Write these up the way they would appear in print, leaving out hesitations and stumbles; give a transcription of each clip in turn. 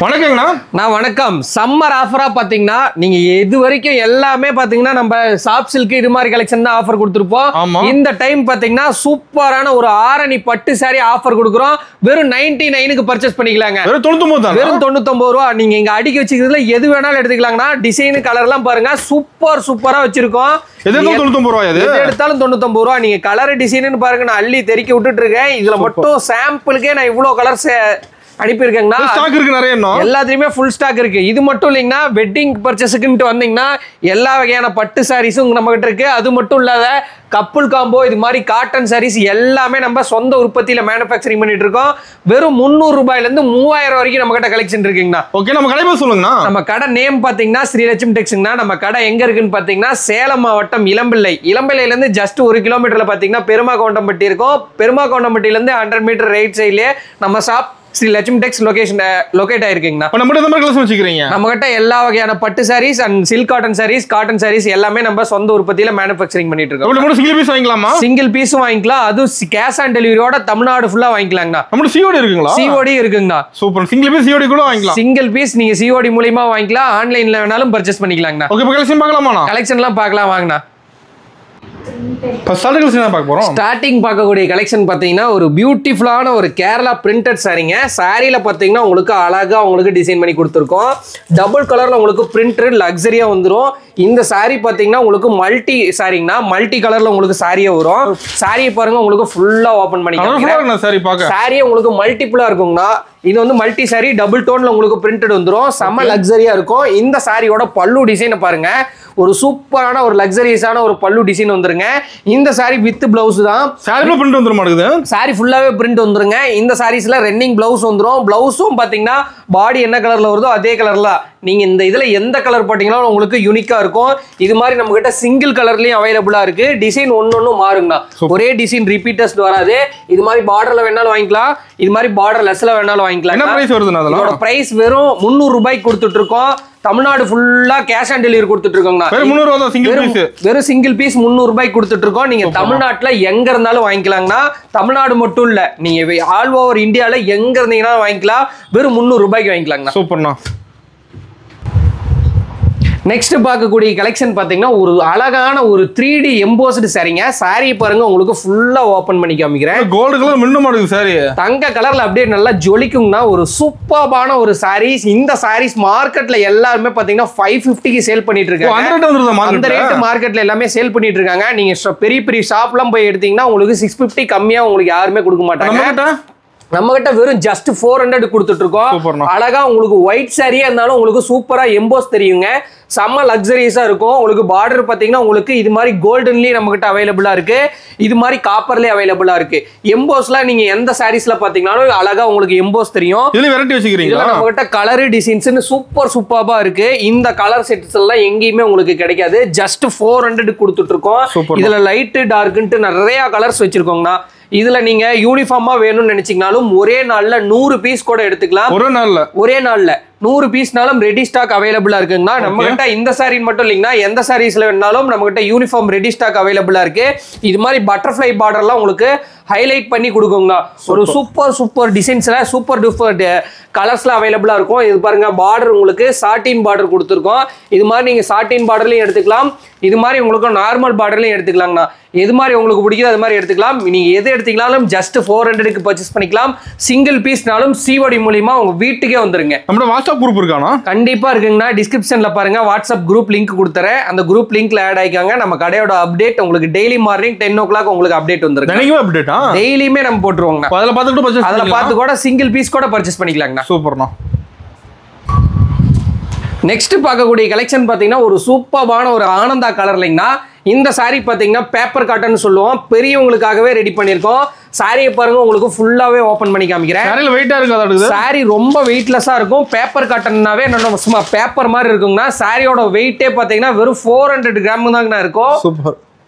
வணக்கங்கண்ணா. நான் வணக்கம். சம்மர் ஆஃபரா பாத்தீங்கன்னா நீங்க இது வரைக்கும் எல்லாமே பாத்தீங்கன்னா நம்ம சாஃப்ட் சில்க் இது மாதிரி கலெக்ஷன் தான் ஆஃபர் கொடுத்துருப்போம். இந்த டைம் பாத்தீங்கன்னா சூப்பரான ஒரு ஆரணி பட்டு சாரி ஆஃபர் கொடுக்குறோம். வெறும் 99க்கு பர்ச்சேஸ் பண்ணிக்கலாங்க. வெறும் 99 ரூபா. நீங்க இங்க அடிக்க வச்சுக்கிறதுல எது வேணாலும் எடுத்துக்கலாங்கண்ணா. டிசைன் கலர் எல்லாம் பாருங்க சூப்பரா வச்சிருக்கோம். எடுத்தாலும் 99 ரூபா. நீங்க கலர் டிசைன் பாருங்க, நான் அள்ளி தெறிக்க விட்டுட்டு இருக்கேன். இதுல மட்டும் சாம்பிளுக்கே நான் இவ்வளவு கலர்ஸ் அனுப்பியிருக்கேங்கண்ணா. ஸ்டாக் இருக்கு நிறைய, எல்லாத்துலயுமே ஃபுல் ஸ்டாக் இருக்கு. இது மட்டும் இல்லைங்கன்னா வெட்டிங் பர்ச்சேஸுக்குன்ட்டு வந்தீங்கன்னா எல்லா வகையான பட்டு சாரீஸும் நம்ம கிட்ட இருக்கு. அது மட்டும் இல்லாத கப்புள் காம்போ இது மாதிரி காட்டன் சாரீஸ் எல்லாமே நம்ம சொந்த உற்பத்தியில மேனுஃபேக்சரிங் பண்ணிட்டு இருக்கோம். வெறும் 300 ரூபாயில இருந்து 3000 வரைக்கும் நம்ம கிட்ட கலெக்ஷன் இருக்குங்கண்ணா. ஓகே, நம்ம கடை சொல்லுங்கண்ணா. நம்ம கடை நேம் பாத்தீங்கன்னா ஸ்ரீலட்சுமி டெக்ஸ்ங்கண்ணா. நம்ம கடை எங்க இருக்குன்னு பாத்தீங்கன்னா சேலம் மாவட்டம் இளம்பிள்ளையில இருந்து ஜஸ்ட் 1 கிலோமீட்டர்ல பாத்தீங்கன்னா பெருமாகவுண்டம்பட்டி இருக்கும். பெருமாகவுண்டம்பட்டியில இருந்து 100 மீட்டர் ரைட் சைட்லயே நம்ம ஷாப் ஸ்ரீ லட்சுமி டெக்ஸ் லொகேட் ஆயிருக்குங்கண்ணா. நம்ம கிட்ட எல்லா வகையான பட்டு saris and silk cotton saris எல்லாமே நம்ம சொந்த உற்பத்தியில மேனுஃபேக்சரிங் பண்ணிட்டு இருக்கோம். சிங்கிள் பீஸ் வாங்கிக்கலாமா? சிங்கிள் பீஸும் வாங்கிக்கலாம். அது கேஷ் ஆன் டெலிவரியோட தமிழ்நாடு ஃபுல்லா வாங்கிக்கலாங்கண்ணா. நம்ம சிஓடி இருக்குங்களா? சிஓடி இருக்குங்கண்ணா. சூப்பர். சிங்கிள் பீஸ் சிஓடி கூட வாங்கிக்கலாம். சிங்கிள் பீஸ் நீங்க சிஓடி மூலமா வாங்கிக்கலாம். ஆன்லைன்ல வேணாலும் பர்ச்சேஸ் பண்ணிக்கலாங்கண்ணா. ஓகே, கலெக்ஷன் பார்க்கலாமா? கலெக்ஷன்லாம் பார்க்கலாம் வாங்கண்ணா. ஸ்டார்டிங் பார்க்கக்கூடிய கலெக்ஷன் பாத்தீங்கன்னா ஒரு பியூட்டிஃபுல்லான ஒரு கேரளா பிரிண்டட் சாரீங்க. சாரியில பாத்தீங்கன்னா உங்களுக்கு அழகா உங்களுக்கு டிசைன் பண்ணி கொடுத்துருக்கோம். டபுள் கலர்ல உங்களுக்கு பிரிண்டட் லக்ஸரியா வந்துடும். இந்த சாரி பாத்தீங்கன்னா உங்களுக்கு மல்டி கலர்ல உங்களுக்கு சாரியே வரும். சாரியை பாருங்க, உங்களுக்கு ஃபுல்லா ஓபன் பண்ணிக்கலாம். சாரியே உங்களுக்கு மல்டிபிளா இருக்குங்கண்ணா. இது வந்து மல்டி சாரி டபுள் டோன்ல உங்களுக்கு பிரிண்டட் வந்துடும். செம்ம லக்ஸரியா இருக்கும். இந்த சாரியோட பல்லு டிசைனை பாருங்க, ஒரு சூப்பரான ஒரு லக்ஸரியஸான ஒரு பல்லு டிசைன் வந்துருங்க. இந்த சாரி வித் பிளவுஸ் தான். சாரில பிரிண்ட் வந்துரும் மாட்டேங்குது. சாரி ஃபுல்லாவே பிரிண்ட் வந்துருங்க. இந்த சாரீஸ்ல ரன்னிங் பிளவுஸ் வந்துரும். பிளவுஸும் பாத்தீங்கன்னா பாடி என்ன கலர்ல வருதோ அதே கலர்ல நீங்க இந்த இதுல எந்த கலர் போட்டீங்கன்னா உங்களுக்கு யூனிக்கா இருக்கும். இது மாதிரி நம்ம கிட்ட சிங்கிள் கலர்லயும் அவைலபிளா இருக்கு. டிசைன் ஒன்னொன்னு மாறுங்கண்ணா. ஒரே டிசைன் ரிப்பீட்டர்ஸ் வராது. இது மாதிரி பார்டர்ல வேணாலும் வாங்கிக்கலாம். இது மாதிரி பார்டர் லெஸ்ல வேணாலும் வாங்கிக்கலாம். என்ன பிரைஸ் வருதுன்னா அதோட பிரைஸ் வெறும் 300 ரூபாய்க்கு கொடுத்துட்டு இருக்கோம். தமிழ்நாடு ஃபுல்லா கேஷ் ஆன் டெலிவரி கொடுத்துட்டு இருக்கோங்க. வெறும் சிங்கிள் பீஸ் 300 ரூபாய்க்கு கொடுத்துட்டு இருக்கோம். நீங்க தமிழ்நாட்டுல எங்க இருந்தாலும் வாங்கிக்கலாங்கண்ணா. தமிழ்நாடு மட்டும் இல்ல, நீங்க ஆல் ஓவர் இந்தியால எங்க இருந்தீங்கன்னா வாங்கிக்கலாம். வெறும் 300 ரூபாய்க்கு வாங்கிக்கலாங்கண்ணா. சூப்பர்ண்ணா. நெக்ஸ்ட் பார்க்கக்கூடிய கலெக்ஷன் பாத்தீங்கன்னா ஒரு அழகான ஒரு 3D எம்போஸ்டு சாரீங்க. சாரி பாருங்க, உங்களுக்கு ஃபுல்லா ஓபன் பண்ணி காமிக்கிறேன். கோல்டு கலர் மின்னும் மாடுது சாரி. தங்க கலர்ல அப்படியே நல்லா ஜொலிக்குங்கண்ணா. ஒரு சூப்பரான ஒரு சாரீஸ். இந்த சாரீஸ் மார்க்கெட்ல எல்லாருமே பாத்தீங்கன்னா 550க்கு சேல் பண்ணிட்டு இருக்காங்க. அந்த ரேட் மார்க்கெட்ல எல்லாமே சேல் பண்ணிட்டு இருக்காங்க. நீங்க பெரிய ஷாப்லாம் போய் எடுத்தீங்கன்னா உங்களுக்கு 650 கம்மியா உங்களுக்கு யாருமே கொடுக்க மாட்டாங்க. நம்ம கிட்ட வெறும் ஜஸ்ட் 400 கொடுத்துட்டு இருக்கோம். அழகா உங்களுக்கு ஒயிட் சாரியா இருந்தாலும் உங்களுக்கு சூப்பரா எம்போஸ் தெரியுங்க. செம்ம லக்ஸரியஸா இருக்கும். உங்களுக்கு பார்டர் பாத்தீங்கன்னா உங்களுக்கு இது மாதிரி கோல்டன்லயே நம்ம கிட்ட அவைலபிளா இருக்கு. இது மாதிரி காப்பர்லயே அவைலபிளா இருக்கு. எம்போஸ்லாம் நீங்க எந்த சாரீஸ்ல பாத்தீங்கன்னாலும் அழகா உங்களுக்கு எம்போஸ் தெரியும். இதுல வெரைட்டி வச்சிருக்கீங்க. நம்ம கிட்ட கலர் டிசைன்ஸ்னு சூப்பரா இருக்கு. இந்த கலர் செட்ஸ் எல்லாம் எங்கேயுமே உங்களுக்கு கிடைக்காது. ஜஸ்ட் 400 கொடுத்துட்டு இருக்கோம். இதுல லைட் டார்க்ன்ட்டு நிறைய கலர்ஸ் வச்சிருக்கோங்கண்ணா. இதுல நீங்க யூனிஃபார்மா வேணும்னு நினைச்சீங்கனாலும் ஒரே நாள்ல 100 பீஸ் கூட எடுத்துக்கலாம். ஒரே நாள்ல 100 பீஸ்னாலும் ரெடி ஸ்டாக் அவைலபிளா இருக்குங்கண்ணா. நம்ம கிட்ட இந்த சாரி மட்டும் இல்லைங்கன்னா எந்த சாரீஸ்ல வேணாலும் நம்ம கிட்ட யூனிஃபார்ம் ரெடி ஸ்டாக் அவைலபிளா இருக்கு. இது மாதிரி பட்டர்ஃபிளை பார்டர்லாம் உங்களுக்கு ஹைலைட் பண்ணி கொடுக்குங்கண்ணா. ஒரு சூப்பர் டிசைன்ஸ்ல சூப்பர் டூப்பர் கலர்ஸ்ல அவைலபிளா இருக்கும். இது பாருங்க, பார்டர் உங்களுக்கு சாட்டின் பார்டர் கொடுத்துருக்கோம். இது மாதிரி நீங்க சாட்டின் பார்டர்லயும் எடுத்துக்கலாம். இது மாதிரி உங்களுக்கு நார்மல் பார்டர்லயும் எடுத்துக்கலாங்கண்ணா. எது மாதிரி உங்களுக்கு பிடிக்குதோ அது மாதிரி எடுத்துக்கலாம். நீங்க எது எடுத்துக்கலாலும் ஜஸ்ட் 400க்கு பர்ச்சேஸ் பண்ணிக்கலாம். சிங்கிள் பீஸ்னாலும் சிஓடி மூலியமா உங்க வீட்டுக்கே வந்துருங்க. நம்ம வாட்ஸ்அப் குரூப் இருக்கானா? கண்டிப்பா இருக்குங்கண்ணா. டிஸ்கிரிப்ஷன்ல பாருங்க, வாட்ஸ்அப் குரூப் லிங்க் கொடுத்துறேன். அந்த குரூப் லிங்க்ல ஆட் ஆயிக்காங்க. நம்ம கடையோட அப்டேட் உங்களுக்கு டெய்லி மார்னிங் 10 o'clock உங்களுக்கு அப்டேட் வந்துருக்கு. டெய்லியுமே நம்ம போட்டுருவோங்க. அதுல பார்த்து கூட சிங்கிள் பீஸ் கூட பர்ச்சேஸ் பண்ணிக்கலாங்கண்ணா. சூப்பர்ண்ணா. நெக்ஸ்ட் பார்க்கக்கூடிய கலெக்ஷன் பாத்தீங்கன்னா ஒரு சூப்பரான ஒரு ஆனந்தா கலர்லைங்கண்ணா. இந்த சாரி பாத்தீங்கன்னா பேப்பர் காட்டன் சொல்லுவோம். பெரியவங்களுக்காகவே ரெடி பண்ணிருக்கோம். சாரியை பாருங்க, உங்களுக்கு ஃபுல்லாவே ஓபன் பண்ணி காமிக்கிறேன். சாரி ரொம்ப வெயிட்லெஸ்ஸா இருக்கும். பேப்பர் காட்டன்னாவே நம்ம சும்மா பேப்பர் மாதிரி இருக்குங்கண்ணா. சாரியோட வெயிட்டே பாத்தீங்கன்னா வெறும் 400 கிராம் தாங்கண்ணா இருக்கும்.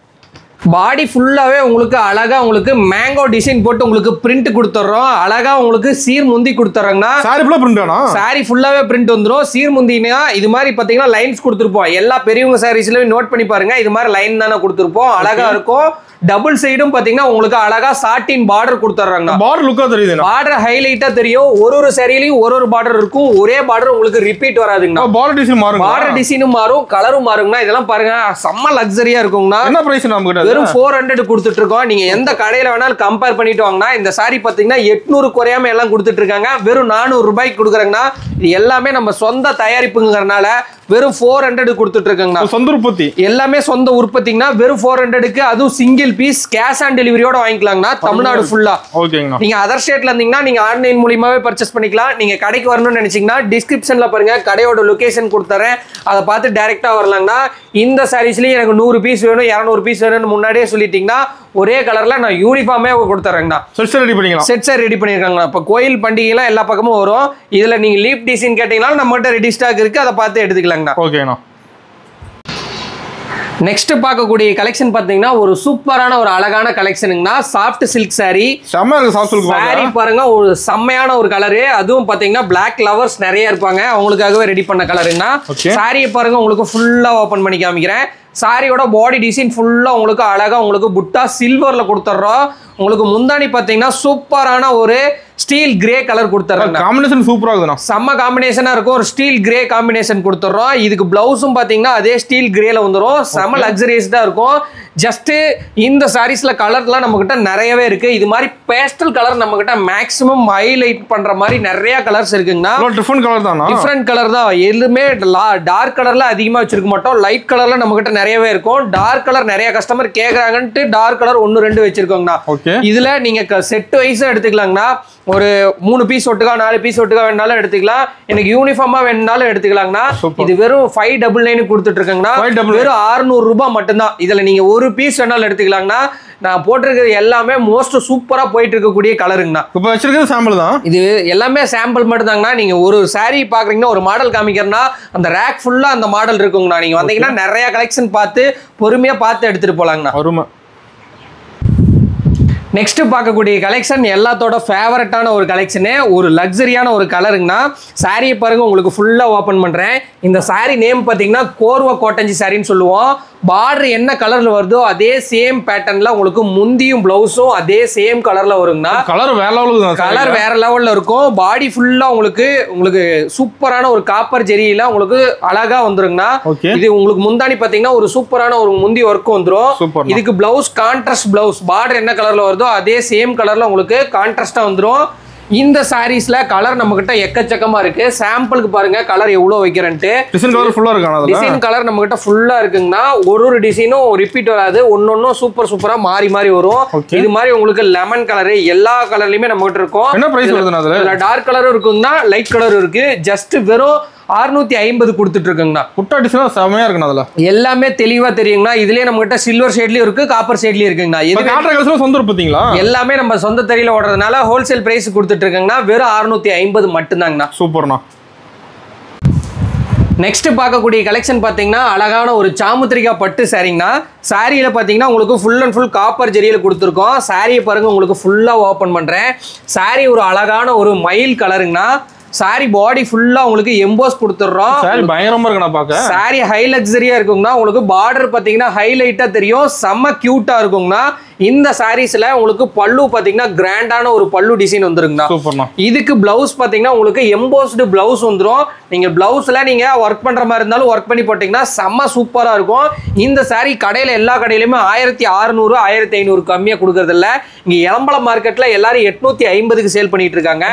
பாடி ஃபுல்லாவே உங்களுக்கு அழகா உங்களுக்கு மேங்கோ டிசைன் போட்டு உங்களுக்கு பிரிண்ட் கொடுத்துறோம். அழகா உங்களுக்கு சீர் முந்தி கொடுத்துறோம்னா சாரி ஃபுல்லா பிரிண்ட் ஆனா சாரி ஃபுல்லாவே பிரிண்ட் வந்துரும். சீர் முந்தினா இது மாதிரி பாத்தீங்கன்னா லைன்ஸ் கொடுத்துருப்போம். எல்லா பெரியவங்க சாரீஸ்லயும் நோட் பண்ணி பாருங்க, இது மாதிரி லைன் தானே கொடுத்துருப்போம். அழகா இருக்கும். டபுள் சைடும் பாத்தீங்கன்னா உங்களுக்கு அழகா சாட்டின் பார்டர் கொடுத்துறாங்க. பார்டர் லுக்கா தெரியுது, பார்டர் ஹைலைட்டா தெரியும். ஒரு சாரியிலயும் ஒரு பார்டர் இருக்கும். ஒரே பார்டர் உங்களுக்கு ரிப்பீட் வராதுங்க. பார்டர் டிசைன் மாறும், பார்டர் டிசைனும் மாறும், கலரும் மாறுங்கண்ணா. இதெல்லாம் பாருங்க செம்ம லக்ஸரியா இருக்குங்கண்ணா. என்ன பிரைஸ் நம்ம கிட்ட? வெறும் 400 கொடுத்துட்டு இருக்கோம். நீங்க எந்த கடையில வேணாலும் கம்பேர் பண்ணிட்டு வாங்கனா இந்த சாரி பாத்தீங்கன்னா 800 குறையாம எல்லாம் கொடுத்துட்டு இருக்காங்க. வெறும் 400 ரூபாய்க்கு கொடுக்குறாங்கன்னா இது எல்லாமே நம்ம சொந்த தயாரிப்புங்கிறனால வெறும் 400 கொடுத்துட்டு இருக்காங்க. சொந்த உற்பத்தி எல்லாமே சொந்த உற்பத்திங்கன்னா வெறும் 400க்கு, அதுவும் சிங்கிள் பீஸ் கேஷ் ஆன் டெலிவரியோட வாங்கிக்கலாங்கண்ணா. தமிழ்நாடு ஃபுல்லா. ஓகேங்கண்ணா. நீங்க அதர் ஸ்டேட்ல இருந்தீங்கன்னா நீங்க ஆன்லைன் மூலியமாவே பர்ச்சேஸ் பண்ணிக்கலாம். நீங்க கடைக்கு வரணும்னு நினைச்சீங்கன்னா டிஸ்கிரிப்ஷன்ல பாருங்க கடையோட லொகேஷன் கொடுத்துறேன், அதை பார்த்து டைரக்டா வரலாங்கண்ணா. இந்த சாரீஸ்லயும் எனக்கு 100 பீஸ் வேணும் 200 பீஸ் வேணும்னு முன்னாடியே சொல்லிட்டீங்கன்னா ஒரே கலர்ல நான் யூனிஃபார்மே கொடுத்துறேங்கண்ணா. செட் ரெடி பண்ணிக்கலாம். செட் ரெடி பண்ணிருக்காங்க. இப்ப கோயில் பண்டிகைலாம் எல்லா பக்கமும் வரும். இதுல நீங்க லீப் டிசைன் கேட்டீங்கன்னா நம்ம கிட்ட ரெடி ஸ்டாக் இருக்கு, அதை பார்த்து எடுத்துக்கலாங்கண்ணா. ஓகேண்ணா. நெக்ஸ்ட் பார்க்கக்கூடிய கலெக்ஷன் பாத்தீங்கன்னா ஒரு சூப்பரான ஒரு அழகான கலெக்ஷனுங்கண்ணா. Soft silk sorry. செம்ம இருக்கு சாஃப்ட் சில்க் சாரி பாருங்க, ஒரு செம்மையான ஒரு கலரு. அதுவும் பாத்தீங்கன்னா பிளாக் லவர்ஸ் நிறைய இருப்பாங்க, அவங்களுக்காகவே ரெடி பண்ண கலருங்கண்ணா. சாரியை பாருங்க உங்களுக்கு ஃபுல்லா ஓபன் பண்ணி காமிக்கிறேன். சாரியோட பாடி டிசைன் ஃபுல்லா உங்களுக்கு அழகா உங்களுக்கு புட்டா சில்வர்ல கொடுத்துறோம். உங்களுக்கு முந்தானி பாத்தீங்கன்னா சூப்பரான ஒரு ஸ்டீல் கிரே கலர் கொடுத்துறோம். காம்பினேஷன் சூப்பரா இருக்குண்ணா. செம்ம காம்பினேஷனா இருக்கும். ஒரு ஸ்டீல் கிரே காம்பினேஷன் கொடுத்துறோம். இதுக்கு பிளவுஸும் பாத்தீங்கன்னா அதே ஸ்டீல் கிரேல வந்துடும். செம்ம லக்ஸரியஸா இருக்கும். ஜஸ்ட் இந்த சாரீஸ்ல கலர்லாம் நம்ம கிட்ட நிறையவே இருக்கு. இது மாதிரி பேஸ்டல் கலர் நம்ம கிட்ட மேக்ஸிமம் ஹைலைட் பண்ற மாதிரி நிறைய கலர்ஸ் இருக்குங்கண்ணா. டிஃபரெண்ட் கலர் தான். டிஃபரெண்ட் கலர் தான். எதுவுமே டார்க் கலர்ல அதிகமா வச்சிருக்க மாட்டோம். லைட் கலர்ல நம்ம கிட்ட நிறையவே இருக்கும். டார்க் கலர் நிறைய கஸ்டமர் கேக்குறாங்கன்ட்டு டார்க் கலர் 1-2 வச்சிருக்கோங்கண்ணா. இதுல நீங்க செட் வைஸா எடுத்துக்கலாங்கண்ணா. ஒரு 3 பீஸ் ஒட்டுக்கா 4 பீஸ் ஒட்டுக்கா வேணாலும் எடுத்துக்கலாம். எனக்கு யூனிஃபார்மா வேணாலும் எடுத்துக்கலாங்கண்ணா. இது வெறும் 599 கொடுத்துட்டு இருக்காங்கண்ணா. வெறும் 600 ரூபாய் மட்டும்தான். இதுல நீங்க ஒரு பீஸ் வேணாலும் எடுத்துக்கலாங்கண்ணா. நான் போட்டிருக்கிறது எல்லாமே மோஸ்ட் சூப்பரா போயிட்டு இருக்கக்கூடிய கலருங்கண்ணா. இப்ப வச்சிருக்கிறது சாம்பிள் தான். இது எல்லாமே சாம்பிள் மட்டும் தாங்கண்ணா. நீங்க ஒரு சாரி பாக்குறீங்கன்னா ஒரு மாடல் காமிக்கிறேன்னா அந்த ரேக் ஃபுல்லா அந்த மாடல் இருக்குங்கண்ணா. நீங்க வந்தீங்கன்னா நிறைய கலெக்ஷன் பார்த்து பொறுமையா பார்த்து எடுத்துட்டு போலாங்கண்ணா. அருமை. நெக்ஸ்ட் பார்க்கக்கூடிய கலெக்ஷன் எல்லாத்தோட ஃபேவரட்டான ஒரு கலெக்ஷனு. ஒரு லக்ஸரியான ஒரு கலருங்கண்ணா. சாரியை பாருங்க உங்களுக்கு ஃபுல்லா ஓபன் பண்றேன். இந்த சாரி நேம் பாத்தீங்கன்னா கோர்வா கோட்டஞ்சி சாரின்னு சொல்லுவோம். பார்டர் என்ன கலர்ல வருதோ அதே சேம் பேட்டர்ன்ல உங்களுக்கு முந்தியும் பிளவுஸும் அதே சேம் கலர்ல வருங்கண்ணா. கலர் வேற லெவல்ல கலர் வேற லெவல்ல இருக்கும். பாடி ஃபுல்லா உங்களுக்கு சூப்பரான ஒரு காப்பர் ஜெரியில உங்களுக்கு அழகா வந்துருங்கண்ணா. இது உங்களுக்கு முந்தானி பாத்தீங்கன்னா ஒரு சூப்பரான ஒரு முந்தி ஒர்க் வந்துரும். இதுக்கு பிளவுஸ் கான்ட்ராஸ்ட் பிளவுஸ். பார்டர் என்ன கலர்ல வருதோ அதே சேம் கலர்ல உங்களுக்கு கான்ட்ராஸ்டா வந்துரும். இந்த சாரீஸ்ல கலர் நம்ம கிட்ட எக்கச்சக்கமா இருக்கு. சாம்பிளுக்கு பாருங்க கலர் எவ்வளவு வைக்கிறேன்ட்டு. டிசைன் கலர் ஃபுல்லா இருக்கு. டிசைன் கலர் நம்ம கிட்ட ஃபுல்லா இருக்குங்கண்ணா. ஒரு டிசைனும் ரிப்பீட் வராது. ஒன்னொன்னும் சூப்பரா மாறி மாறி வரும். இது மாதிரி உங்களுக்கு லெமன் கலர் எல்லா கலர்லயுமே நம்ம கிட்ட இருக்கும். என்ன பிரைஸ் வருதுன்னா அதுல? டார்க் கலரும் இருக்குங்கண்ணா, லைட் கலரும் இருக்கு. ஜஸ்ட் வெறும் 650 கொடுத்துட்டு இருக்குங்கண்ணா. புட்டா டிசைன் செமையா இருக்குண்ணா. அதுல எல்லாமே தெளிவா தெரியுங்கண்ணா. இதுலயே நம்ம கிட்ட சில்வர் ஷேட்லயும் இருக்கு, காப்பர் ஷேட்லயும் இருக்குங்கண்ணா. சொந்த உற்பத்திங்களா? எல்லாமே நம்ம சொந்த தறியில ஓடுறதுனால ஹோல்சேல் பிரைஸ் கொடுத்துட்டு இருக்குங்கண்ணா. வெறும் 650 மட்டும்தாங்கண்ணா. சூப்பர்ண்ணா. நெக்ஸ்ட் பார்க்கக்கூடிய கலெக்ஷன் பாத்தீங்கன்னா அழகான ஒரு சாமுத்திரிகா பட்டு சாரிங்கண்ணா. சாரியில பாத்தீங்கன்னா உங்களுக்கு ஃபுல் அண்ட் ஃபுல் காப்பர் ஜெரியில கொடுத்துருக்கோம். சாரியை பாருங்க உங்களுக்கு ஃபுல்லா ஓபன் பண்றேன். சாரி ஒரு அழகான ஒரு மயில் கலருங்கண்ணா. சாரி பாடி ஃபுல்லா உங்களுக்கு எம்போஸ் கொடுத்துறோம். சாரி பயங்கரமா இருக்குண்ணா பாக்க. சாரி ஹை லக்ஸரியா இருக்குங்கண்ணா. உங்களுக்கு பார்டர் பாத்தீங்கன்னா ஹைலைட்டா தெரியும். செம்ம கியூட்டா இருக்குங்கண்ணா. இந்த சாரீஸ்ல உங்களுக்கு பல்லு பாத்தீங்கன்னா கிராண்டான ஒரு பல்லு டிசைன் வந்துருங்கண்ணா. இதுக்கு பிளவுஸ் பாத்தீங்கன்னா உங்களுக்கு எம்போஸ்டு பிளவுஸ் வந்துரும். நீங்க பிளவுஸ்ல நீங்க ஒர்க் பண்ற மாதிரி இருந்தாலும் ஒர்க் பண்ணி போட்டீங்கன்னா செம்ம சூப்பரா இருக்கும். இந்த சாரி கடையில எல்லா கடையிலுமே 1600 1500 கம்மியா கொடுக்கறது இல்ல. இங்க எலம்பலம் மார்க்கெட்ல எல்லாரும் 850க்கு சேல் பண்ணிட்டு இருக்காங்க.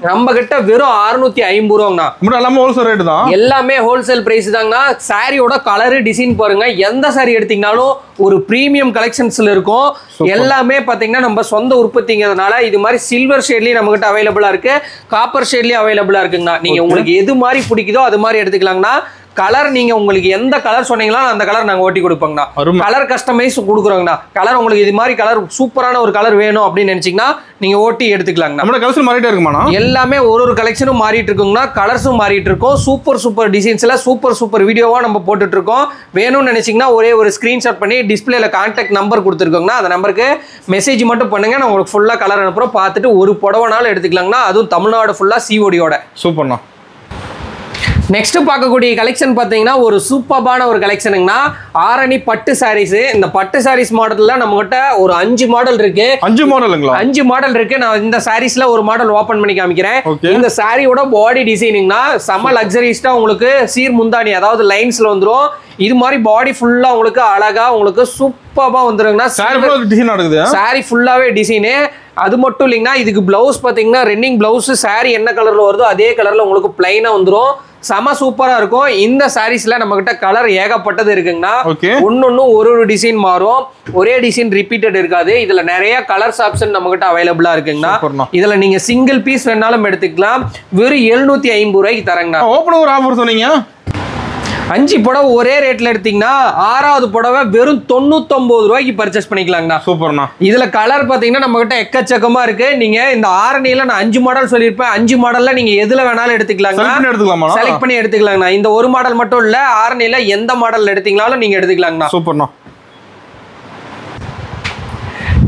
நம்ம கிட்ட வெறும் 650 ரூபாங்கண்ணா. எல்லாமே ஹோல்சேல் ரேட் தான். எல்லாமே ஹோல்சேல் பிரைஸ் தாங்கண்ணா. சாரியோட கலர் டிசைன் பாருங்க. எந்த சாரி எடுத்தீங்கனாலும் ஒரு பிரீமியம் கலெக்ஷன்ஸ்ல இருக்கும். எல்லாமே பாத்தீங்கன்னா நம்ம சொந்த உற்பத்திங்கிறதுனால இது மாதிரி சில்வர் ஷேட்லயும் நம்ம கிட்ட அவைலபிளா இருக்கு, காப்பர் ஷேட்லயும் அவைலபிளா இருக்குங்கண்ணா. நீங்க உங்களுக்கு எது மாதிரி பிடிக்குதோ அது மாதிரி எடுத்துக்கலாங்கண்ணா. கலர் நீங்க உங்களுக்கு எந்த கலர் சொன்னீங்களோ அந்த கலர் நாங்க ஓட்டி கொடுப்போங்கண்ணா. கலர் கஸ்டமைஸ் கொடுக்குறோங்கண்ணா. கலர் உங்களுக்கு இது மாதிரி கலர் சூப்பரான ஒரு கலர் வேணும் அப்படின்னு நினைச்சீங்கன்னா நீங்க ஓட்டி எடுத்துக்கலாங்கண்ணா. நம்ம கலெக்ஷன் மாறிட்டே இருக்குமாண்ணா? எல்லாமே ஒரு கலெக்ஷனும் மாறிட்டு இருக்குங்கண்ணா. கலர்ஸும் மாறிட்டு இருக்கும். சூப்பர் டிசைன்ஸ்ல சூப்பர் வீடியோவா நம்ம போட்டுட்டு இருக்கோம். வேணும்னு நினைச்சீங்கன்னா ஒரே ஒரு ஸ்கிரீன்ஷாட் பண்ணி டிஸ்பிளேல கான்டாக்ட் நம்பர் கொடுத்துருக்கோங்கண்ணா. அந்த நம்பருக்கு மெசேஜ் மட்டும் பண்ணுங்க. நான் உங்களுக்கு ஃபுல்லா கலர் அனுப்புறோம். பார்த்துட்டு ஒரு புடவைனாலும் எடுத்துக்கலாங்கண்ணா. அதுவும் தமிழ்நாடு ஃபுல்லா சிஓடியோட. சூப்பர்ண்ணா. நெக்ஸ்ட் பார்க்கக்கூடிய கலெக்ஷன் பார்த்தீங்கன்னா ஒரு சூப்பரான ஒரு கலெக்ஷனுங்கண்ணா. ஆரணி பட்டு சாரீஸ். இந்த பட்டு சாரீஸ் மாடல்ல நம்ம கிட்ட ஒரு 5 மாடல் இருக்கு. 5 மாடலுங்களா? 5 மாடல் இருக்கு. நான் இந்த சாரீஸ்ல ஒரு மாடல் ஓபன் பண்ணி காமிக்கிறேன். இந்த சாரியோட பாடி டிசைனிங்னா செம லக்ஸரிஸ்டா உங்களுக்கு சீர் முந்தானி அதாவது லைன்ஸ்ல வந்துரும். இது மாதிரி பாடி ஃபுல்லா உங்களுக்கு அழகா உங்களுக்கு சூப்பரா வந்துருங்கண்ணா. சாரி ஃபுல்லாவே டிசைனு. அது மட்டும் இல்லைங்கன்னா இதுக்கு பிளவுஸ் பாத்தீங்கன்னா ரன்னிங் பிளவுஸ். சாரி என்ன கலர்ல வருதோ அதே கலர்ல உங்களுக்கு பிளைனா வந்துரும். செம சூப்பரா இருக்கும். இந்த சாரீஸ்ல நம்ம கிட்ட கலர் ஏகப்பட்டது இருக்குங்கண்ணா. ஒன்னொன்னும் ஒரு டிசைன் மாறும். ஒரே டிசைன் ரிப்பீட்டட் இருக்காது. இதுல நிறைய கலர்ஸ் ஆப்ஷன் நம்ம கிட்ட அவைலபிளா இருக்குங்கண்ணா. இதுல நீங்க சிங்கிள் பீஸ் வேணாலும் எடுத்துக்கலாம். வெறும் 750 ரூபாய்க்கு தரங்கண்ணா. ஓபன் ஒரு ஆஃபர் சொன்னீங்க. 5 புடவை ஒரே ரேட்ல எடுத்தீங்கன்னா 6வது புடவை வெறும் 99 ரூபாய்க்கு பர்ச்சேஸ் பண்ணிக்கலாங்கண்ணா. சூப்பர்ண்ணா. இதுல கலர் பாத்தீங்கன்னா நம்ம கிட்ட எக்கச்சக்கமா இருக்கு. நீங்க இந்த ஆரணியில நான் 5 மாடல் சொல்லியிருப்பேன். 5 மாடல்ல நீங்க எதுல வேணாலும் எடுத்துக்கலாங்க. செலக்ட் பண்ணி எடுத்துக்கலாங்கண்ணா. இந்த ஒரு மாடல் மட்டும் இல்ல, ஆரணியில எந்த மாடல் எடுத்தீங்களாலும் நீங்க எடுத்துக்கலாங்கண்ணா. சூப்பர்ண்ணா.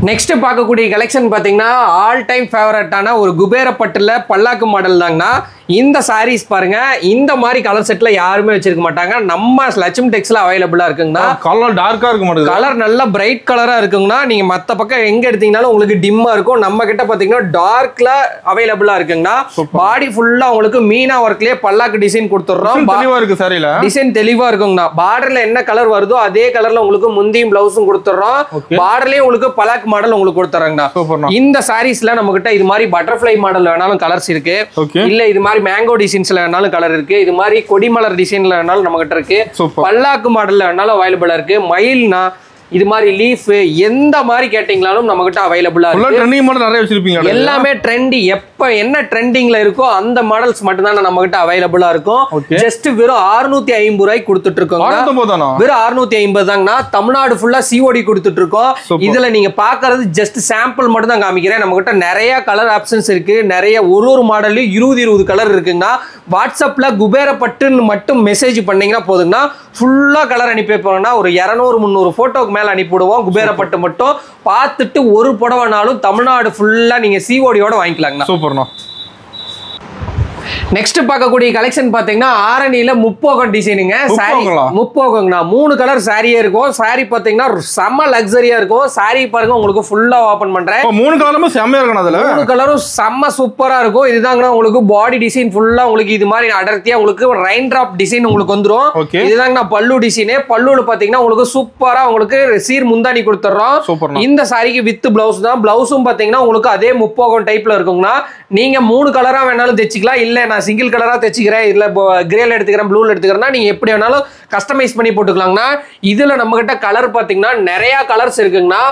நெக்ஸ்ட் பார்க்கக்கூடிய கலெக்ஷன் பாத்தீங்கன்னா ஆல் டைம் ஃபேவரட்டான ஒரு குபேரப்பட்டுல பல்லாக்கு மாடல் தாங்கண்ணா. இந்த சாரீஸ் பாருங்க, இந்த மாதிரி கலர் செட்ல யாருமே வச்சிருக்க மாட்டாங்க. நம்ம லட்சுமி டெக்ஸ்ல அவைலபிளா இருக்குங்கண்ணா. கலர் டார்க்கா இருக்க மாட்டேங்குது. கலர் நல்ல பிரைட் கலரா இருக்குங்கண்ணா. நீங்க மத்த பக்கம் எங்க எடுத்தீங்கனாலும் உங்களுக்கு டிம்மா இருக்கும். நம்ம கிட்ட பாத்தீங்கன்னா டார்க்ல அவைலபிளா இருக்குங்கண்ணா. பாடி ஃபுல்லா உங்களுக்கு மீனா ஒர்க்லயே பல்லாக்கு டிசைன் கொடுத்துறோம். தெளிவா இருக்கு சாரில. டிசைன் தெளிவா இருக்குங்கண்ணா. பார்டர்ல என்ன கலர் வருதோ அதே கலர்ல உங்களுக்கு முந்தியும் பிளவுஸும் கொடுத்துறோம். பார்டர்லயே உங்களுக்கு பல்லாக்கு மாடல் உங்களுக்கு கொடுத்துறாங்கண்ணா. இந்த சாரீஸ்ல நம்ம கிட்ட இது மாதிரி பட்டர்ஃப்ளை மாடல் வேணாலும் கலர்ஸ் இருக்கு. இல்ல இது மாதிரி மேங்கோ டிசைன்ஸ்ல வேணாலும் கலர் இருக்கு. இது மாதிரி கொடிமலர் டிசைன்ல வேணாலும் நம்ம கிட்ட இருக்கு. பல்லாக்கு மாடல்ல வேணாலும் அவைலபிளா இருக்கு. மயில்னா இது மாதிரி லீஃப் எந்த மாதிரி கேட்டீங்களாலும் நம்ம கிட்ட அவைலபிளா இருக்கு. ட்ரெண்டிங் மாடல் நிறைய வச்சிருப்பீங்க. எல்லாமே ட்ரெண்டி. எப்ப என்ன ட்ரெண்டிங்ல இருக்கோ அந்த மாடல்ஸ் மட்டும் தான் நம்ம கிட்ட அவைலபிளா இருக்கும். ஜஸ்ட் வெறும் 650 ரூபாய்க்கு கொடுத்துட்டு இருக்கோம். வெறும் 650 தாங்கண்ணா. தமிழ்நாடு ஃபுல்லா சிஓடி கொடுத்துட்டு இருக்கோம். இதுல நீங்க பாக்குறது ஜஸ்ட் சாம்பிள் மட்டும் தான் காமிக்கிறேன். நம்ம கிட்ட நிறைய கலர் ஆப்ஷன்ஸ் இருக்கு. நிறைய ஒரு மாடல்லையும் 20 கலர் இருக்குங்கண்ணா. வாட்ஸ்அப்ல குபேரப்பட்டுன்னு மட்டும் மெசேஜ் பண்ணீங்கன்னா போதுங்கண்ணா. ஃபுல்லா கலர் அனுப்பி வைப்பாங்கன்னா ஒரு 200-300 போட்டோக்கு மேல அனுப்பிவிடுவோம். குபேரப்பட்டு மட்டும் பார்த்துட்டு ஒரு புடவைனாலும் தமிழ்நாடு ஃபுல்லா நீங்க சிஓடியோட வாங்கிக்கலாங்கண்ணா. சூப்பர்ண்ணா. நெக்ஸ்ட் பார்க்கக்கூடிய கலெக்ஷன் பாத்தீங்கன்னா ஆரணியில முப்போகம் டிசைனுங்க. சாரி முப்போகங்கண்ணா. 3 கலர் சாரியே இருக்கும். சாரி பாத்தீங்கன்னா செம்ம லக்ஸரியா இருக்கும். சாரி பாருங்க உங்களுக்கு ஃபுல்லா ஓபன் பண்றேன். 3 கலரும் செம்மையா இருக்கும். அதுல 3 கலரும் செம்ம சூப்பரா இருக்கும். இதுதாங்கண்ணா உங்களுக்கு பாடி டிசைன் ஃபுல்லா உங்களுக்கு இது மாதிரி அடர்த்தியா உங்களுக்கு ரெயின் டிராப் டிசைன் உங்களுக்கு வந்துரும். இதுதாங்கண்ணா பல்லு டிசைன். பல்லுல பாத்தீங்கன்னா உங்களுக்கு சூப்பரா உங்களுக்கு சீர் முந்தானி கொடுத்துறோம். இந்த சாரிக்கு வித் பிளவுஸ் தான். பிளவுஸும் பாத்தீங்கன்னா உங்களுக்கு அதே முப்போகம் டைப்ல இருக்குங்கண்ணா. நீங்க 3 கலரா வேணாலும் தைச்சிக்கலாம். இல்ல நான் சிங்கிள் கலரா தைச்சிக்கிறேன், இல்ல கிரேல எடுத்துக்கிறேன், ப்ளூல எடுத்துக்கிறேன்னா நீங்க எப்படி வேணாலும் கஸ்டமைஸ் பண்ணி போட்டுக்கலாங்கண்ணா. இதுல நம்ம கிட்ட கலர் பாத்தீங்கன்னா நிறைய கலர்ஸ் இருக்குங்கண்ணா.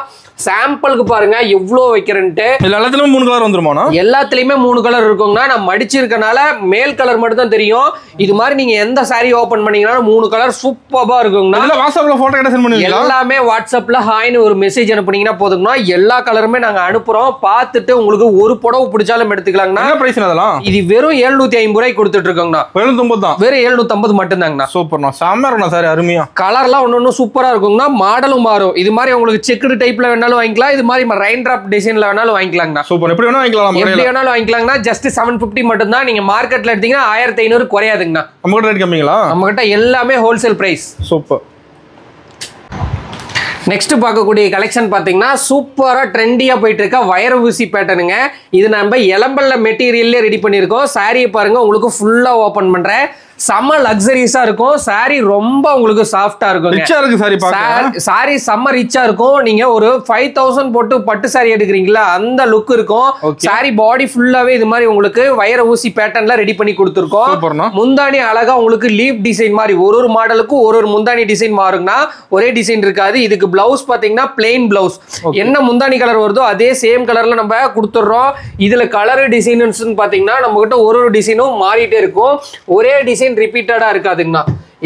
சாம்பிளுக்கு பாருங்க எவ்வளவு வைக்கிறேன்ட்டு. எல்லாத்துலயும் 3 கலர் வந்துருமாண்ணா? எல்லாத்துலயுமே 3 கலர் இருக்குங்கண்ணா. நான் மடிச்சிருக்கனால மேல் கலர் மட்டும் தான் தெரியும். இது மாதிரி நீங்க எந்த சாரி ஓபன் பண்ணீங்கனாலும் 3 கலர் சூப்பரா இருக்குங்கண்ணா. வாட்ஸ்அப்ல போட்டோ எடுத்து சென்ட் பண்ணுவீங்களா? எல்லாமே வாட்ஸ்அப்ல ஹாய்னு ஒரு மெசேஜ் அனுப்புனீங்கன்னா போதுங்கண்ணா. எல்லா கலருமே நாங்க அனுப்புறோம். பார்த்துட்டு உங்களுக்கு ஒரு புடவை பிடிச்சாலும் எடுத்துக்கலாங்கண்ணா. என்ன பிரைஸ் அதெல்லாம்? இது வெறும் 750 ரூபாய்க்கு கொடுத்துட்டு இருக்கோங்கண்ணா. 750 தான். வெறும் 750 மட்டும் தாங்கண்ணா. சூப்பர்ண்ணா. செம்ம இருக்குண்ணா சாரி. அருமையா கலர்லாம் ஒன்னொன்னு சூப்பரா இருக்குங்கண்ணா. மாடலும் மாறும். இது மாதிரி உங்களுக்கு செக்குடு டைப்ல வாங்கிக்கலாம். இது மாதிரி ரெயின் டிராப் டிசைன்ல வேணாலும் வாங்கிக்கலாங்கண்ணா. சூப்பர். எப்படி வேணாலும் வாங்கிக்கலாம். எப்படி வேணாலும் வாங்கிக்கலாங்கண்ணா. ஜஸ்ட் 750 மட்டும் தான். நீங்க மார்க்கெட்ல எடுத்தீங்கன்னா 1500 குறையாதுங்கண்ணா. நம்ம கிட்ட ரேட் கம்மிங்களா? நம்ம கிட்ட எல்லாமே ஹோல்சேல் பிரைஸ். சூப்பர். நெக்ஸ்ட் பார்க்கக்கூடிய கலெக்ஷன் பாத்தீங்கன்னா சூப்பரா ட்ரெண்டியா போயிட்டு இருக்க வயர் ஊசி பேட்டர்னுங்க. இது நம்ம எலம்பல்ல மெட்டீரியல்ல ரெடி பண்ணிருக்கோம். சாரியை பாருங்க உங்களுக்கு ஃபுல்லா ஓபன் பண்றேன். செம்ம லக்ஸரிஸா இருக்கும். சாரி ரொம்ப உங்களுக்கு சாஃப்டா இருக்கும். ரிச்சா இருக்கு சாரி பாக்க. சாரி செம்ம ரிச்சா இருக்கும். நீங்க ஒரு 5000 போட்டு பட்டு சாரி எடுக்கிறீங்களா அந்த லுக் இருக்கும். சாரி பாடி ஃபுல்லாவே இது மாதிரி உங்களுக்கு வயர் ஊசி பேட்டர்ன்ல ரெடி பண்ணி கொடுத்துருக்கோம். முந்தானி அழகா உங்களுக்கு லீப் டிசைன் மாதிரி ஒரு மாடலுக்கு ஒரு முந்தானி டிசைன் மாறுங்கண்ணா. ஒரே டிசைன் இருக்காது. இதுக்கு பிளவுஸ் பாத்தீங்கன்னா பிளெயின் பிளவுஸ். என்ன முந்தானி கலர் வருதோ அதே சேம் கலர்ல நம்ம கொடுத்துடுறோம். இதுல கலர் டிசைன்ஸ் பாத்தீங்கன்னா நம்ம கிட்ட ஒரு டிசைனும் மாறிட்டே இருக்கும். ஒரே டிசைன் ரிப்பீட்டடா இருக்காதுங்கண்ணா.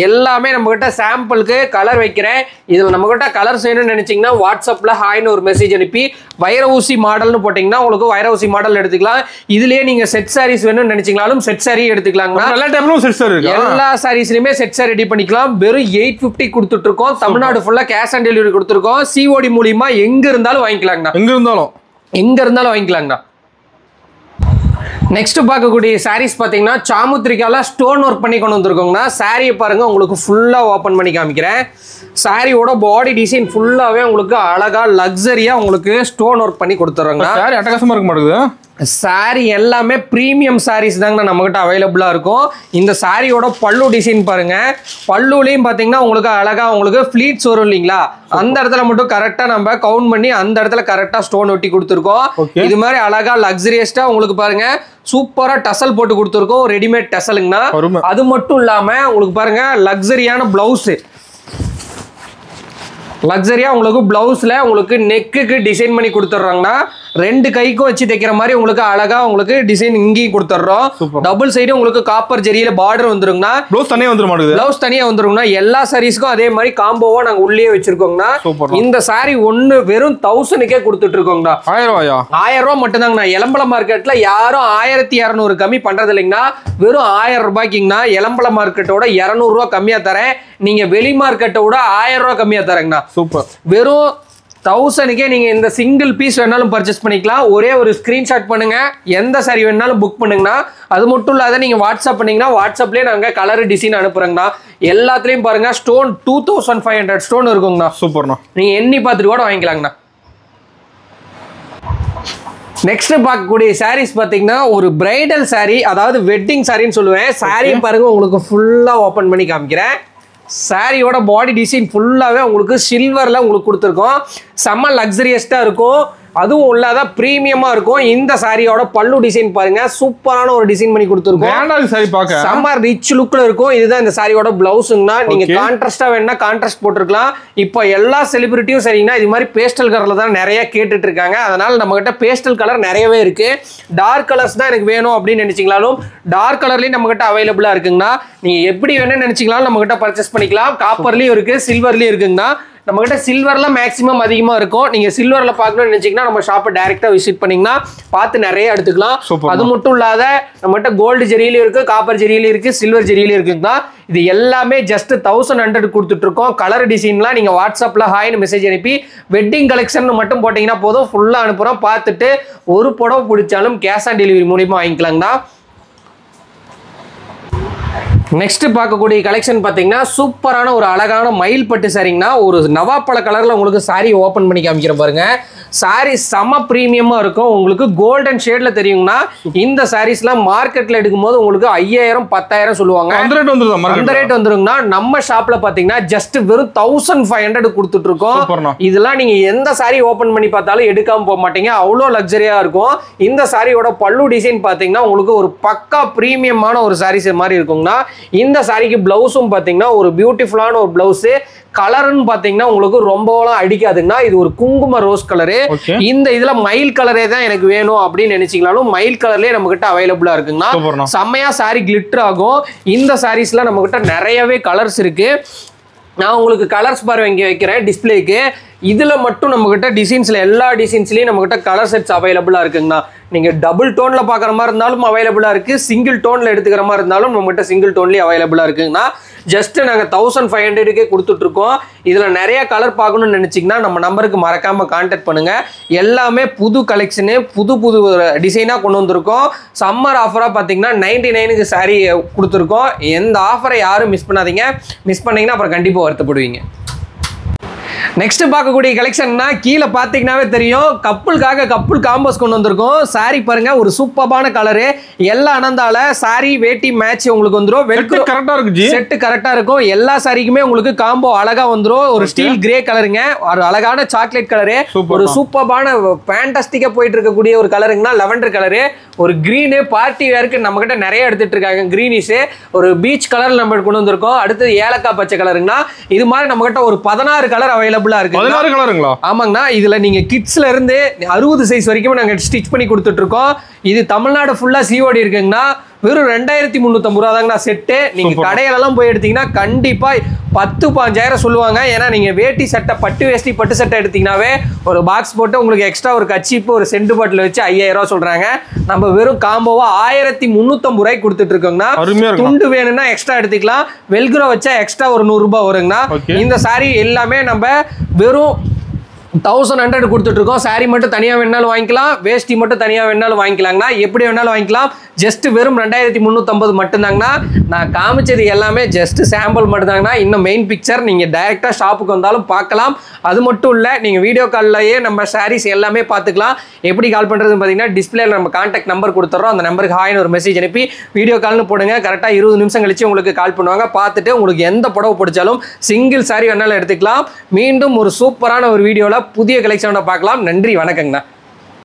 எல்லாமே நம்ம கிட்ட சாம்பிளுக்கு கலர் வைக்கிறேன். இதுல நம்ம கிட்ட கலர்ஸ் வேணும்னு நினைச்சீங்கன்னா வாட்ஸ்அப்ல ஹாய்னு ஒரு மெசேஜ் அனுப்பி வைர ஊசி மாடல்னு போட்டீங்கன்னா உங்களுக்கு வைர ஊசி மாடல் எடுத்துக்கலாம். இதுலயே நீங்க செட் சாரீஸ் வேணும்னு நினைச்சீங்களாலும் செட் சாரி எடுத்துக்கலாங்க. எல்லா டைப்லயும் செட் சாரி இருக்கு. எல்லா சாரீஸ்லயுமே செட் சாரி ரெடி பண்ணிக்கலாம். வெறும் 850 கொடுத்துட்டு இருக்கோம். தமிழ்நாடு ஃபுல்லா கேஷ் ஆன் டெலிவரி கொடுத்துருக்கோம். சிஓடி மூலியமா எங்க இருந்தாலும் வாங்கிக்கலாங்கண்ணா. எங்க இருந்தாலும் வாங்கிக்கலாங்கண்ணா. நெக்ஸ்ட் பார்க்கக்கூடிய சாரீஸ் பார்த்தீங்கன்னா சாமுத்திரிக்கால ஸ்டோன் ஒர்க் பண்ணி கொண்டு வந்திருக்கோங்கண்ணா. சாரியை பாருங்க, உங்களுக்கு ஃபுல்லாக ஓப்பன் பண்ணி காமிக்கிறேன். சாரியோட பாடி டிசைன் ஃபுல்லாகவே உங்களுக்கு அழகா லக்ஸரியா உங்களுக்கு ஸ்டோன் ஒர்க் பண்ணி கொடுத்துட்றாங்க. சாரி அட்டகாசமா இருக்க மாட்டேங்குது. சாரி எல்லாமே பிரீமியம் சாரீஸ் தாங்க நம்மகிட்ட அவைலபிளா இருக்கும். இந்த சாரியோட பல்லு டிசைன் பாருங்க. பல்லுலையும் பாத்தீங்கன்னா உங்களுக்கு அழகா உங்களுக்கு ஃபிளீட்ஸ் வரும் இல்லைங்களா, அந்த இடத்துல மட்டும் கரெக்டா நம்ம கவுண்ட் பண்ணி அந்த இடத்துல கரெக்டா ஸ்டோன் ஒட்டி கொடுத்துருக்கோம். இது மாதிரி அழகா லக்ஸரியஸ்டா உங்களுக்கு பாருங்க சூப்பரா டசல் போட்டு கொடுத்துருக்கோம். ரெடிமேட் டசலுங்கண்ணா. அது மட்டும் இல்லாம உங்களுக்கு பாருங்க லக்ஸரியான பிளவுஸ், லக்ஸரியா உங்களுக்கு பிளவுஸ்ல உங்களுக்கு நெக்குக்கு டிசைன் பண்ணி கொடுத்துட்றாங்கன்னா ரெண்டு கைக்கும் வச்சு தைக்கிற மாதிரி உங்களுக்கு அழகா உங்களுக்கு டிசைன் இங்கேயும் கொடுத்துட்றோம். டபுள் சைடு உங்களுக்கு காப்பர் ஜெரியில பார்டர் வந்துருங்கண்ணா. ப்ளவுஸ் தனியா வந்துரும். ப்ளவுஸ் தனியா வந்துருங்கண்ணா. எல்லா சாரீஸ்க்கும் அதே மாதிரி காம்போவா நாங்க உள்ளே வச்சிருக்கோங்கண்ணா. இந்த சாரி ஒண்ணு வெறும் 1000க்கே கொடுத்துட்டு இருக்கோங்கண்ணா. 1000 ரூபாய் மட்டும் தாங்கண்ணா. எலம்பல மார்க்கெட்ல யாரும் 1200 கம்மி பண்றது இல்லைங்கண்ணா. வெறும் 1000 ரூபாய்க்குங்கண்ணா. எலம்பல மார்க்கெட்டோட 200 ரூபாய் கம்மியா தரேன். நீங்க வெளி மார்க்கெட்டோட 1000 ரூபாய் கம்மியா தரேங்கண்ணா. சூப்பர். வெறும் 1000க்கே நீங்க இந்த சிங்கிள் பீஸ் வேணாலும் பர்ச்சேஸ் பண்ணிக்கலாம். ஒரே ஒரு ஸ்கிரீன்ஷாட் பண்ணுங்க, எந்த சாரி வேணாலும் புக் பண்ணுங்கண்ணா. அது மட்டும் இல்லாத நீங்க வாட்ஸ்அப் பண்ணீங்கன்னா வாட்ஸ்அப்லயே நாங்க கலர் டிசைன் அனுப்புறோங்கண்ணா. எல்லாத்துலயும் பாருங்க ஸ்டோன் 2500 ஸ்டோன் இருக்குங்கண்ணா. சூப்பர்ண்ணா. நீங்க எண்ணி பார்த்துட்டு கூட வாங்கிக்கலாங்கண்ணா. நெக்ஸ்ட் பார்க்கக்கூடிய சாரீஸ் பார்த்தீங்கன்னா ஒரு பிரைடல் சாரீ, அதாவது வெட்டிங் சாரின்னு சொல்லுவேன். சாரீ பாருங்க, உங்களுக்கு ஃபுல்லா ஓப்பன் பண்ணி காமிக்கிறேன். சாரியோட பாடி டிசைன் ஃபுல்லாவே உங்களுக்கு சில்வர்ல உங்களுக்கு கொடுத்துருக்கோம். செம்ம லக்ஸரியஸ்டா இருக்கும். அதுவும் இல்லாத பிரீமியமா இருக்கும். இந்த சாரியோட பல்லு டிசைன் பாருங்க, சூப்பரான ஒரு டிசைன் பண்ணி கொடுத்துருக்கோம். செம்ம ரிச் லுக்ல இருக்கும். இதுதான் இந்த சாரியோட பிளவுஸ்ங்கண்ணா. நீங்க கான்ட்ராஸ்டா வேணா கான்ட்ராஸ்ட் போட்டுருக்கலாம். இப்போ எல்லா செலிபிரிட்டியும் சரிங்கன்னா இது மாதிரி பேஸ்டல் கலர்ல தான் நிறைய கேட்டுட்டு இருக்காங்க. அதனால நம்ம கிட்ட பேஸ்டல் கலர் நிறையவே இருக்கு. டார்க் கலர்ஸ் தான் எனக்கு வேணும் அப்படின்னு நினைச்சீங்களாலும் டார்க் கலர்லயும் நம்ம கிட்ட அவைலபிளா இருக்குங்கண்ணா. நீங்க எப்படி வேணும்னு நினைச்சீங்களாலும் நம்ம கிட்ட பர்ச்சேஸ் பண்ணிக்கலாம். காப்பர்லயும் இருக்கு, சில்வர்லயும் இருக்குங்கண்ணா. நம்ம கிட்ட சில்வர்ல மேக்ஸிமம் அதிகமா இருக்கும். நீங்க சில்வர்ல பார்க்கணும்னு நினைச்சீங்கன்னா நம்ம ஷாப்பை டைரக்டா விசிட் பண்ணீங்கன்னா பார்த்து நிறைய எடுத்துக்கலாம். அது மட்டும் இல்லாத நம்ம கிட்ட கோல்டு ஜெரியிலும் இருக்கு, காப்பர் ஜெரியிலும் இருக்கு, சில்வர் ஜெரியிலும் இருக்குங்கண்ணா. இது எல்லாமே ஜஸ்ட் 1100 கொடுத்துட்டு இருக்கோம். கலர் டிசைன்லாம் நீங்க வாட்ஸ்அப்ல ஹாய்னு மெசேஜ் அனுப்பி வெட்டிங் கலெக்ஷன் மட்டும் போட்டீங்கன்னா போதும், ஃபுல்லா அனுப்புறோம். பார்த்துட்டு ஒரு புடவை பிடிச்சாலும் கேஷ் ஆன் டெலிவரி மூலியமா வாங்கிக்கலாங்கண்ணா. நெக்ஸ்ட் பார்க்கக்கூடிய கலெக்ஷன் பார்த்தீங்கன்னா சூப்பரான ஒரு அழகான மயில் பட்டு சாரிங்கண்ணா. ஒரு நவாப்பழ கலர்ல உங்களுக்கு சாரி ஓப்பன் பண்ணி காமிக்கிற பாருங்க. சாரி செம பிரீமியமா இருக்கும். உங்களுக்கு கோல்டன் ஷேட்ல தெரியுங்கண்ணா. இந்த சாரீஸ்லாம் மார்க்கெட்ல எடுக்கும்போது உங்களுக்கு 5000 10,000 சொல்லுவாங்க. அந்த ரேட் வந்துருங்கண்ணா. நம்ம ஷாப்ல பாத்தீங்கன்னா ஜஸ்ட் வெறும் 1500 கொடுத்துட்டு இருக்கோம். இதெல்லாம் நீங்க எந்த சாரி ஓபன் பண்ணி பார்த்தாலும் எடுக்காம போக மாட்டீங்க, அவ்வளோ லக்ஸரியா இருக்கும். இந்த சாரியோட பல்லு டிசைன் பாத்தீங்கன்னா உங்களுக்கு ஒரு பக்கா பிரீமியமான ஒரு சாரீஸ் மாதிரி இருக்குங்கண்ணா. இந்த சாரிக்கு பிளவுஸும் பாத்தீங்கன்னா ஒரு பியூட்டிஃபுல்லான ஒரு பிளவுஸ். கலர்னு பாத்தீங்கன்னா உங்களுக்கு ரொம்பலாம் அடிக்காதுங்கன்னா, இது ஒரு குங்கும ரோஸ் கலரு. இந்த இதுல மயில் கலரே தான் எனக்கு வேணும் அப்படின்னு நினைச்சீங்களாலும் மயில் கலர்லயே நம்ம கிட்ட அவைலபிளா இருக்குங்கண்ணா. செம்மையா சாரி கிளிட்டர் ஆகும். இந்த சாரீஸ்ல நம்ம கிட்ட நிறையவே கலர்ஸ் இருக்கு. நான் உங்களுக்கு கலர்ஸ் பாரு இங்கே வைக்கிறேன் டிஸ்பிளேக்கு. இதுல மட்டும் நம்ம கிட்ட டிசைன்ஸ்ல எல்லா டிசைன்ஸ்லயும் நம்ம கிட்ட கலர் செட்ஸ் அவைலபிளா இருக்குங்கண்ணா. நீங்க டபுள் டோன்ல பாக்குற மாதிரி இருந்தாலும் அவைலபிளா இருக்கு, சிங்கிள் டோன்ல எடுத்துக்கிற மாதிரி இருந்தாலும் நம்ம கிட்ட சிங்கிள் டோன்லயே அவைலபிளா இருக்குங்கண்ணா. ஜஸ்ட் நாங்க 1500க்கே கொடுத்துட்டு இருக்கோம். இதுல நிறைய கலர் பார்க்கணும்னு நினைச்சீங்கன்னா நம்ம நம்பருக்கு மறக்காம கான்டாக்ட் பண்ணுங்க. எல்லாமே புது கலெக்ஷனு, புது புது டிசைனா கொண்டு வந்திருக்கோம். சம்மர் ஆஃபரா பாத்தீங்கன்னா 99க்கு சாரி கொடுத்துருக்கோம். எந்த ஆஃபரை யாரும் மிஸ் பண்ணாதீங்க. மிஸ் பண்ணீங்கன்னா அப்புறம் கண்டிப்பா வருத்தப்படுவீங்க. நெக்ஸ்ட் பார்க்கக்கூடிய கலெக்ஷன்னா கீழே பார்த்தீங்கன்னாவே தெரியும், கப்புளுக்காக கப்புள் காம்போஸ் கொண்டு வந்திருக்கோம். சாரி பாருங்க, ஒரு சூப்பரான கலரு. எல்லா அனந்தால சாரி வேட்டி மேட்ச் உங்களுக்கு வந்துடும். வெல்க்ரோ கரெக்டா இருக்கு, செட் கரெக்டா இருக்கும். எல்லா சாரிக்குமே உங்களுக்கு காம்போ அழகா வந்துடும். ஒரு ஸ்டீல் கிரே கலருங்க, ஒரு அழகான சாக்லேட் கலரு, ஒரு சூப்பரான ஃபேண்டாஸ்டிக்கா போயிட்டு இருக்கக்கூடிய ஒரு கலருங்கன்னா லெவண்டர் கலரு. ஒரு கிரீனு பார்ட்டி வேருக்கு நம்ம கிட்ட நிறைய எடுத்துட்டு இருக்காங்க. கிரீனிஷ் ஒரு பீச் கலர் நம்ம கொண்டு வந்திருக்கோம். அடுத்து ஏலக்காய் பச்சை கலருங்கன்னா இது மாதிரி நம்ம கிட்ட ஒரு 16 கலர் அவைலபிளா இருக்கு. 16 கலருங்களா? ஆமாங்கண்ணா. இதுல நீங்க கிட்ஸ்ல இருந்து 60 சைஸ் வரைக்கும் நாங்க ஸ்டிச் பண்ணி கொடுத்துட்டு இருக்கோம். இது தமிழ்நாடு ஃபுல்லா சிஓடி இருக்குங்கண்ணா. வெறும் 2350 ரூபா தாங்கண்ணா செட்டு. நீங்க கடையிலலாம் போய் எடுத்தீங்கன்னா கண்டிப்பா 10-15 சொல்லுவாங்க. ஏன்னா நீங்க வேட்டி சட்டை பட்டு வேஷ்டி பட்டு சட்டை எடுத்தீங்கன்னாவே ஒரு பாக்ஸ் போட்டு உங்களுக்கு எக்ஸ்ட்ரா ஒரு கச்சிப்பு ஒரு செண்டு பாட்டில் வச்சு 5000 ரூபா சொல்றாங்க. நம்ம வெறும் காம்போவா 1350 ரூபாய்க்கு கொடுத்துட்டு இருக்கோங்கண்ணா. துண்டு வேணும்னா எக்ஸ்ட்ரா எடுத்துக்கலாம். வெல்க்ரோ வச்சா எக்ஸ்ட்ரா ஒரு 100 ரூபாய் வருங்கண்ணா. இந்த சாரி எல்லாமே நம்ம வெறும் 1100 கொடுத்துட்டு இருக்கோம். சாரி மட்டும் தனியா வேணாலும் வாங்கிக்கலாம், வேஷ்டி மட்டும் தனியா வேணாலும் வாங்கிக்கலாங்கண்ணா. எப்படி வேணாலும் வாங்கிக்கலாம். ஜஸ்ட் வெறும் 2350 மட்டும்தாங்கண்ணா. நான் காமிச்சது எல்லாமே ஜஸ்ட் சாம்பிள் மட்டும்தாங்கண்ணா. இன்னும் மெயின் பிக்சர் நீங்க டைரக்டா ஷாப்புக்கு வந்தாலும் பார்க்கலாம். அது மட்டும் இல்ல, நீங்க வீடியோ கால்லயே நம்ம சாரீஸ் எல்லாமே பார்த்துக்கலாம். எப்படி கால் பண்றதுன்னு பார்த்தீங்கன்னா டிஸ்பிளேல நம்ம கான்டாக்ட் நம்பர் கொடுத்துறோம். அந்த நம்பருக்கு ஹாய்னு ஒரு மெசேஜ் அனுப்பி வீடியோ கால்னு போடுங்க. கரெக்டா 20 நிமிஷம் கழிச்சு உங்களுக்கு கால் பண்ணுவாங்க. பார்த்துட்டு உங்களுக்கு எந்த புடவை பிடிச்சாலும் சிங்கிள் சாரி வேணாலும் எடுத்துக்கலாம். மீண்டும் ஒரு சூப்பரான ஒரு வீடியோல புதிய கலெக்ஷனோட பார்க்கலாம். நன்றி, வணக்கங்கண்ணா.